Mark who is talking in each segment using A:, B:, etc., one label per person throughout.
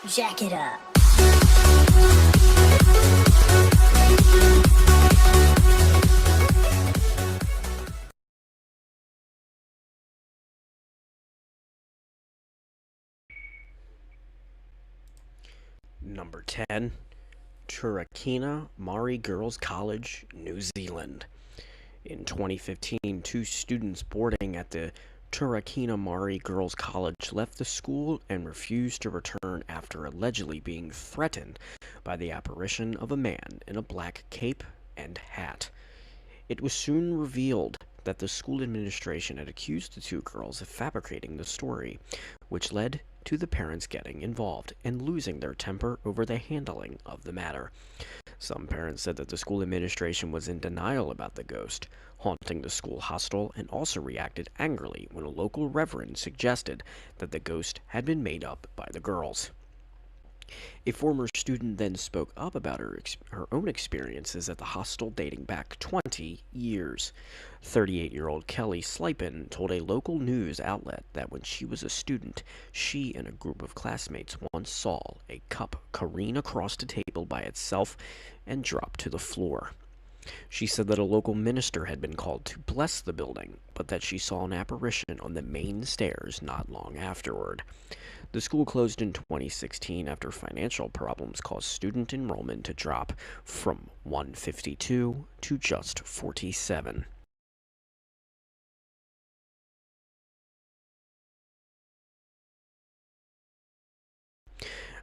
A: Jack it up.
B: Number 10. Turakina Mari Girls College, New Zealand. In 2015, two students boarding at the Turakina Mari Girls College left the school and refused to return after allegedly being threatened by the apparition of a man in a black cape and hat. It was soon revealed that the school administration had accused the two girls of fabricating the story, which led to the parents getting involved and losing their temper over the handling of the matter. Some parents said that the school administration was in denial about the ghost, haunting the school hostel, and also reacted angrily when a local reverend suggested that the ghost had been made up by the girls. A former student then spoke up about her own experiences at the hostel dating back 20 years. 38-year-old Kelly Slipen told a local news outlet that when she was a student, she and a group of classmates once saw a cup careen across the table by itself and drop to the floor. She said that a local minister had been called to bless the building, but that she saw an apparition on the main stairs not long afterward. The school closed in 2016 after financial problems caused student enrollment to drop from 152 to just 47.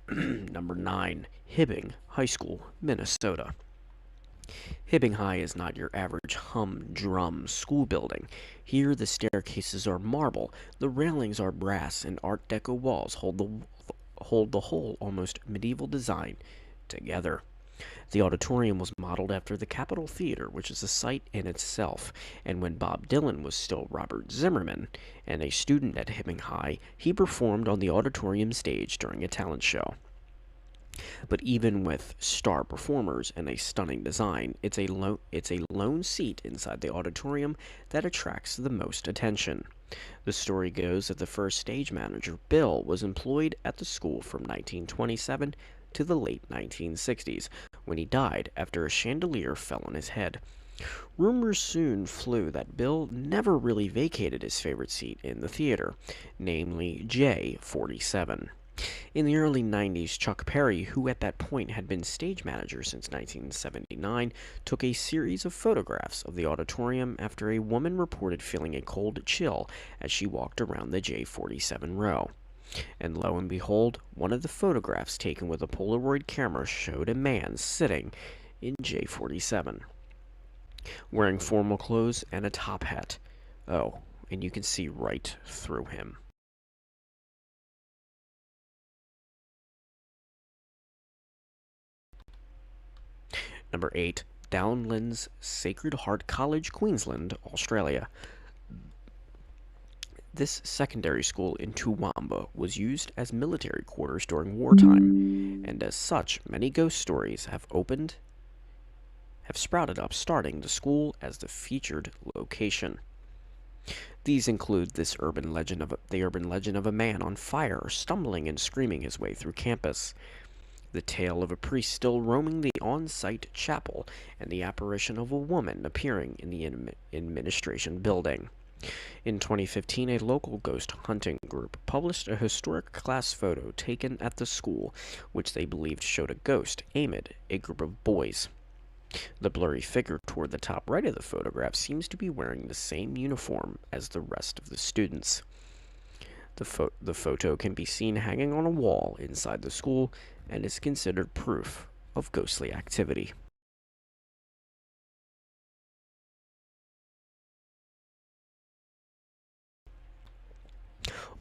B: Number 9. Hibbing High School, Minnesota. Hibbing High is not your average humdrum school building. Here the staircases are marble, the railings are brass, and Art Deco walls hold the whole almost medieval design together. The auditorium was modeled after the Capitol Theater, which is a site in itself, and when Bob Dylan was still Robert Zimmerman and a student at Hibbing High, he performed on the auditorium stage during a talent show. But even with star performers and a stunning design, it's a lone seat inside the auditorium that attracts the most attention. The story goes that the first stage manager, Bill, was employed at the school from 1927 to the late 1960s, when he died after a chandelier fell on his head. Rumors soon flew that Bill never really vacated his favorite seat in the theater, namely J47. In the early 90s, Chuck Perry, who at that point had been stage manager since 1979, took a series of photographs of the auditorium after a woman reported feeling a cold chill as she walked around the J47 row. And lo and behold, one of the photographs taken with a Polaroid camera showed a man sitting in J47, wearing formal clothes and a top hat. Oh, and you can see right through him. Number 8. Downlands Sacred Heart College, Queensland, Australia. This secondary school in Toowoomba was used as military quarters during wartime, and as such, many ghost stories have sprouted up, starting the school as the featured location. These include the urban legend of a man on fire stumbling and screaming his way through campus, the tale of a priest still roaming the on-site chapel, and the apparition of a woman appearing in the administration building. In 2015, a local ghost hunting group published a historic class photo taken at the school, which they believed showed a ghost amid a group of boys. The blurry figure toward the top right of the photograph seems to be wearing the same uniform as the rest of the students. The photo can be seen hanging on a wall inside the school and is considered proof of ghostly activity.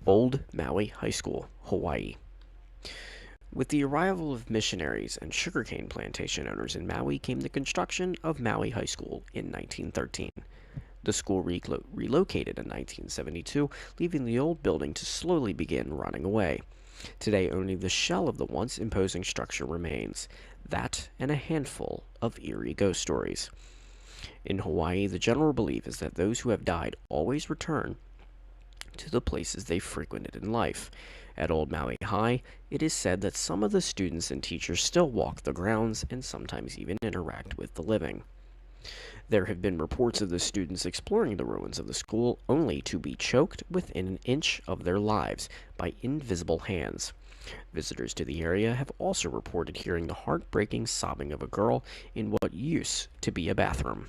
B: Old Maui High School, Hawaii. With the arrival of missionaries and sugarcane plantation owners in Maui came the construction of Maui High School in 1913. The school relocated in 1972, leaving the old building to slowly begin rotting away. Today, only the shell of the once imposing structure remains. That and a handful of eerie ghost stories. In Hawaii, the general belief is that those who have died always return to the places they frequented in life. At Old Maui High, it is said that some of the students and teachers still walk the grounds and sometimes even interact with the living. There have been reports of the students exploring the ruins of the school only to be choked within an inch of their lives by invisible hands. Visitors to the area have also reported hearing the heartbreaking sobbing of a girl in what used to be a bathroom.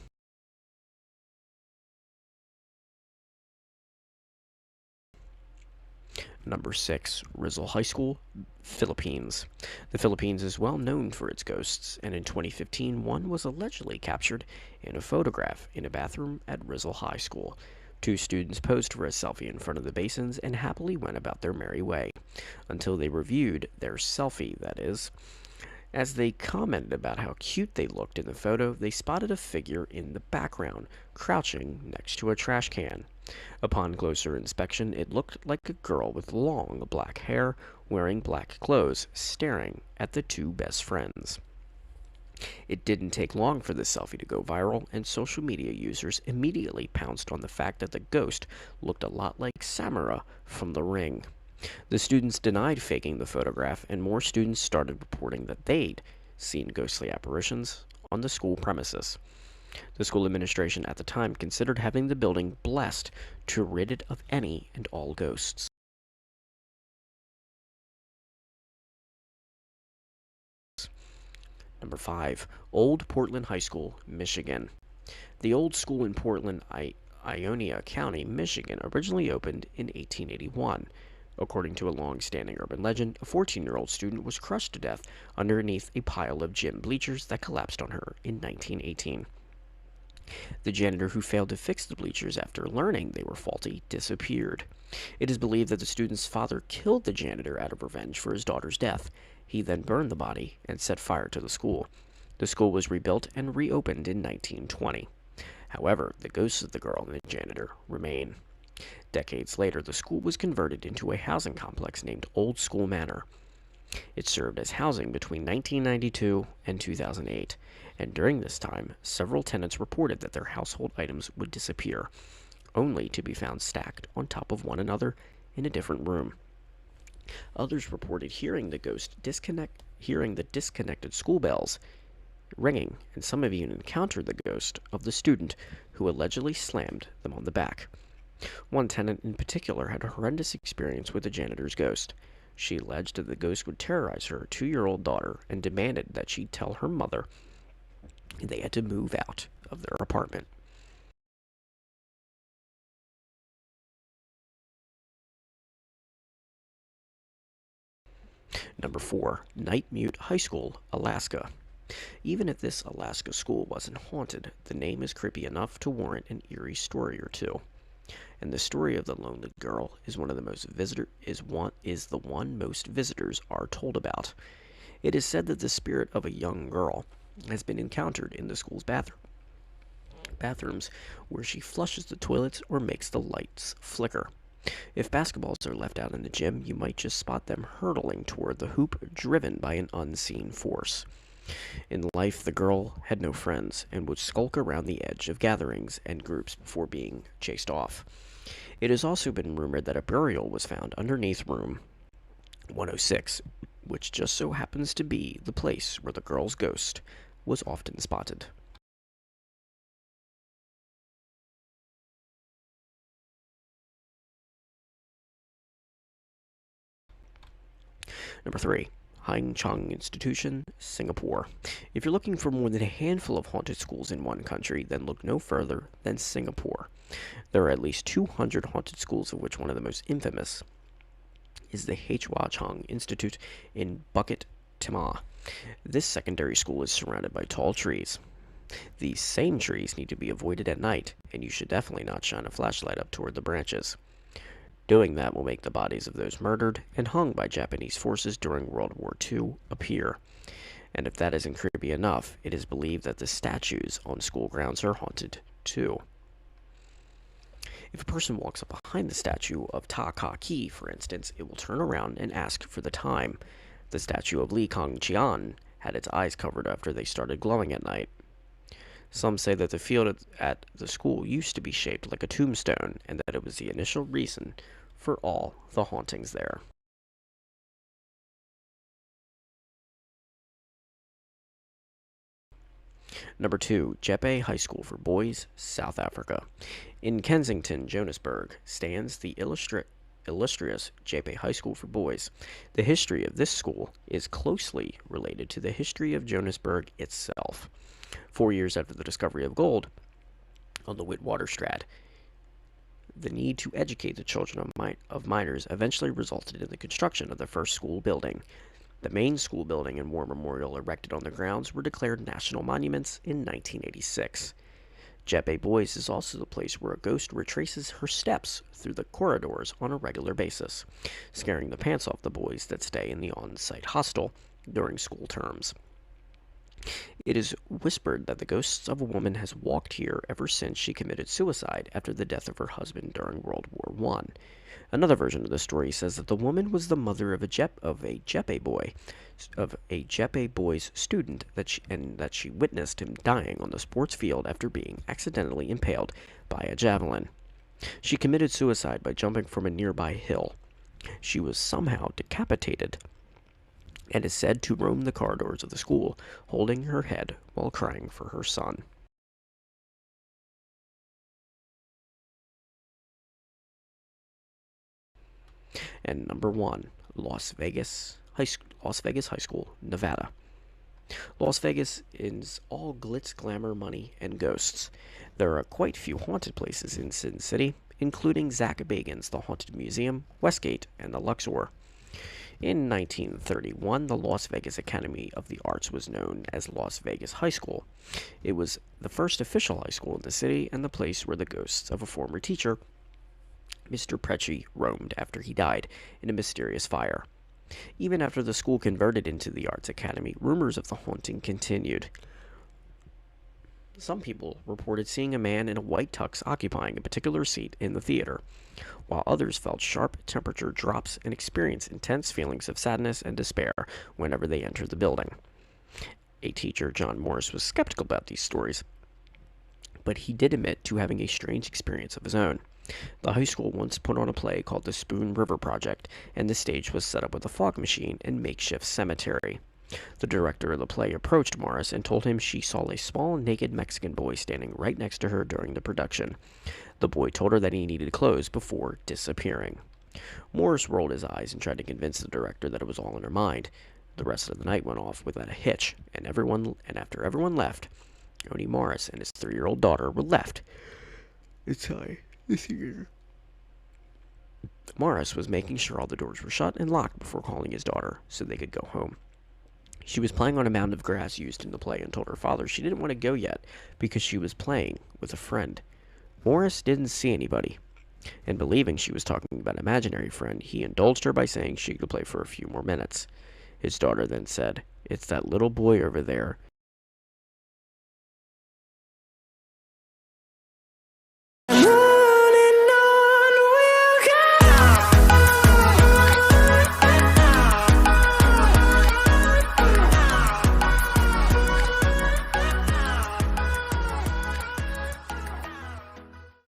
B: Number 6. Rizal High School, Philippines. The Philippines is well known for its ghosts, and in 2015, one was allegedly captured in a photograph in a bathroom at Rizal High School. Two students posed for a selfie in front of the basins and happily went about their merry way, until they reviewed their selfie, that is. As they commented about how cute they looked in the photo, they spotted a figure in the background, crouching next to a trash can. Upon closer inspection, it looked like a girl with long black hair, wearing black clothes, staring at the two best friends. It didn't take long for this selfie to go viral, and social media users immediately pounced on the fact that the ghost looked a lot like Samara from The Ring. The students denied faking the photograph, and more students started reporting that they'd seen ghostly apparitions on the school premises. The school administration at the time considered having the building blessed to rid it of any and all ghosts. Number 5. Old Portland High School, Michigan. The old school in Portland, Ionia County, Michigan, originally opened in 1881. According to a long-standing urban legend, a 14-year-old student was crushed to death underneath a pile of gym bleachers that collapsed on her in 1918. The janitor who failed to fix the bleachers after learning they were faulty disappeared. It is believed that the student's father killed the janitor out of revenge for his daughter's death. He then burned the body and set fire to the school. The school was rebuilt and reopened in 1920. However, the ghosts of the girl and the janitor remain. Decades later, the school was converted into a housing complex named Old School Manor. It served as housing between 1992 and 2008, and during this time, several tenants reported that their household items would disappear, only to be found stacked on top of one another in a different room. Others reported hearing the disconnected school bells ringing, and some have even encountered the ghost of the student who allegedly slammed them on the back. One tenant in particular had a horrendous experience with the janitor's ghost. She alleged that the ghost would terrorize her 2-year-old daughter and demanded that she tell her mother they had to move out of their apartment. Number 4. Night Mute High School, Alaska. Even if this Alaska school wasn't haunted, the name is creepy enough to warrant an eerie story or two. And the story of the lonely girl is the one most visitors are told about. It is said that the spirit of a young girl has been encountered in the school's bathrooms, where she flushes the toilets or makes the lights flicker. If basketballs are left out in the gym, you might just spot them hurtling toward the hoop, driven by an unseen force. In life, the girl had no friends and would skulk around the edge of gatherings and groups before being chased off. It has also been rumored that a burial was found underneath room 106, which just so happens to be the place where the girl's ghost was often spotted. Number 3. Hang Chung Institution, Singapore. If you're looking for more than a handful of haunted schools in one country, then look no further than Singapore. There are at least 200 haunted schools, of which one of the most infamous is the Hwa Chong Institute in Bukit Timah. This secondary school is surrounded by tall trees. These same trees need to be avoided at night, and you should definitely not shine a flashlight up toward the branches. Doing that will make the bodies of those murdered and hung by Japanese forces during World War II appear. And if that isn't creepy enough, it is believed that the statues on school grounds are haunted too. If a person walks up behind the statue of Ta Ka Ki, for instance, it will turn around and ask for the time. The statue of Li Kong Qian had its eyes covered after they started glowing at night. Some say that the field at the school used to be shaped like a tombstone, and that it was the initial reason for all the hauntings there. Number 2, Jeppe High School for Boys, South Africa. In Kensington, Johannesburg, stands the illustrious Jeppe High School for Boys. The history of this school is closely related to the history of Johannesburg itself. 4 years after the discovery of gold on the Witwatersrand, the need to educate the children of miners eventually resulted in the construction of the first school building. The main school building and war memorial erected on the grounds were declared national monuments in 1986. Jeppe Boys is also the place where a ghost retraces her steps through the corridors on a regular basis, scaring the pants off the boys that stay in the on-site hostel during school terms. It is whispered that the ghost of a woman has walked here ever since she committed suicide after the death of her husband during World War I. Another version of the story says that the woman was the mother of a Jeppe Boys student and that she witnessed him dying on the sports field after being accidentally impaled by a javelin. She committed suicide by jumping from a nearby hill. She was somehow decapitated and is said to roam the corridors of the school, holding her head while crying for her son. And number 1, Las Vegas High School, Nevada. Las Vegas is all glitz, glamour, money, and ghosts. There are quite a few haunted places in Sin City, including Zach Bagans' The Haunted Museum, Westgate, and the Luxor. In 1931, the Las Vegas Academy of the Arts was known as Las Vegas High School. It was the first official high school in the city and the place where the ghosts of a former teacher, Mr. Preci, roamed after he died in a mysterious fire. Even after the school converted into the Arts Academy, rumors of the haunting continued. Some people reported seeing a man in a white tux occupying a particular seat in the theater, while others felt sharp temperature drops and experienced intense feelings of sadness and despair whenever they entered the building. A teacher, John Morris, was skeptical about these stories, but he did admit to having a strange experience of his own. The high school once put on a play called the Spoon River Project, and the stage was set up with a fog machine and makeshift cemetery. The director of the play approached Morris and told him she saw a small, naked Mexican boy standing right next to her during the production. The boy told her that he needed clothes before disappearing. Morris rolled his eyes and tried to convince the director that it was all in her mind. The rest of the night went off without a hitch, and after everyone left, only Morris and his 3-year-old daughter were left inside the theater. Morris was making sure all the doors were shut and locked before calling his daughter so they could go home. She was playing on a mound of grass used in the play and told her father she didn't want to go yet because she was playing with a friend. Morris didn't see anybody, and believing she was talking about an imaginary friend, he indulged her by saying she could play for a few more minutes. His daughter then said, "It's that little boy over there